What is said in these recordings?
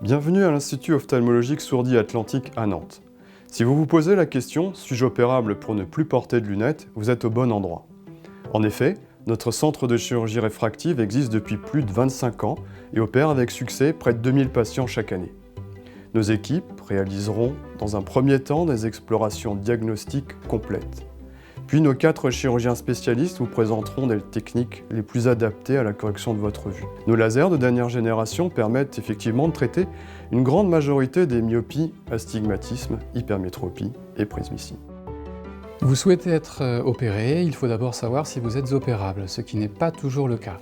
Bienvenue à l'Institut ophtalmologique Sourdis-Atlantique à Nantes. Si vous vous posez la question « Suis-je opérable pour ne plus porter de lunettes ?», vous êtes au bon endroit. En effet, notre centre de chirurgie réfractive existe depuis plus de 25 ans et opère avec succès près de 2000 patients chaque année. Nos équipes réaliseront dans un premier temps des explorations diagnostiques complètes. Puis nos 4 chirurgiens spécialistes vous présenteront des techniques les plus adaptées à la correction de votre vue. Nos lasers de dernière génération permettent effectivement de traiter une grande majorité des myopies, astigmatisme, hypermétropie et presbytie. Vous souhaitez être opéré, il faut d'abord savoir si vous êtes opérable, ce qui n'est pas toujours le cas.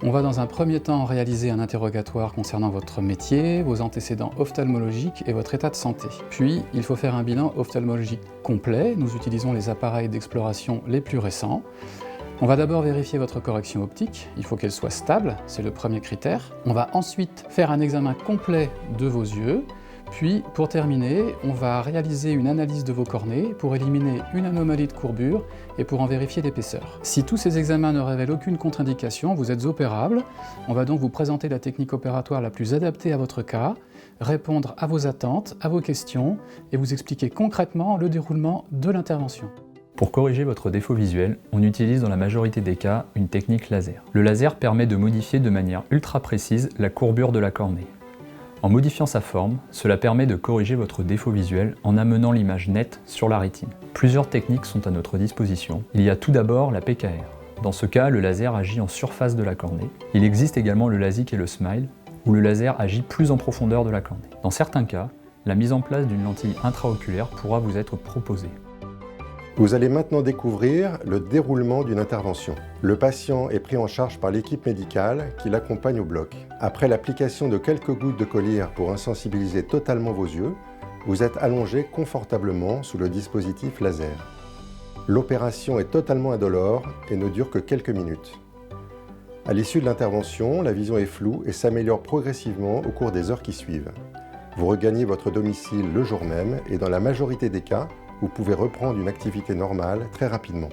On va dans un premier temps réaliser un interrogatoire concernant votre métier, vos antécédents ophtalmologiques et votre état de santé. Puis, il faut faire un bilan ophtalmologique complet. Nous utilisons les appareils d'exploration les plus récents. On va d'abord vérifier votre correction optique. Il faut qu'elle soit stable, c'est le premier critère. On va ensuite faire un examen complet de vos yeux. Puis, pour terminer, on va réaliser une analyse de vos cornées pour éliminer une anomalie de courbure et pour en vérifier l'épaisseur. Si tous ces examens ne révèlent aucune contre-indication, vous êtes opérable. On va donc vous présenter la technique opératoire la plus adaptée à votre cas, répondre à vos attentes, à vos questions et vous expliquer concrètement le déroulement de l'intervention. Pour corriger votre défaut visuel, on utilise dans la majorité des cas une technique laser. Le laser permet de modifier de manière ultra précise la courbure de la cornée. En modifiant sa forme, cela permet de corriger votre défaut visuel en amenant l'image nette sur la rétine. Plusieurs techniques sont à notre disposition. Il y a tout d'abord la PKR. Dans ce cas, le laser agit en surface de la cornée. Il existe également le LASIK et le SMILE, où le laser agit plus en profondeur de la cornée. Dans certains cas, la mise en place d'une lentille intraoculaire pourra vous être proposée. Vous allez maintenant découvrir le déroulement d'une intervention. Le patient est pris en charge par l'équipe médicale qui l'accompagne au bloc. Après l'application de quelques gouttes de collyre pour insensibiliser totalement vos yeux, vous êtes allongé confortablement sous le dispositif laser. L'opération est totalement indolore et ne dure que quelques minutes. À l'issue de l'intervention, la vision est floue et s'améliore progressivement au cours des heures qui suivent. Vous regagnez votre domicile le jour même et dans la majorité des cas, vous pouvez reprendre une activité normale très rapidement.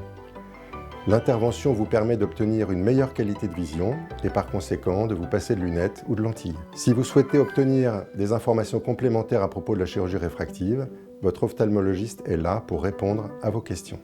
L'intervention vous permet d'obtenir une meilleure qualité de vision et par conséquent de vous passer de lunettes ou de lentilles. Si vous souhaitez obtenir des informations complémentaires à propos de la chirurgie réfractive, votre ophtalmologiste est là pour répondre à vos questions.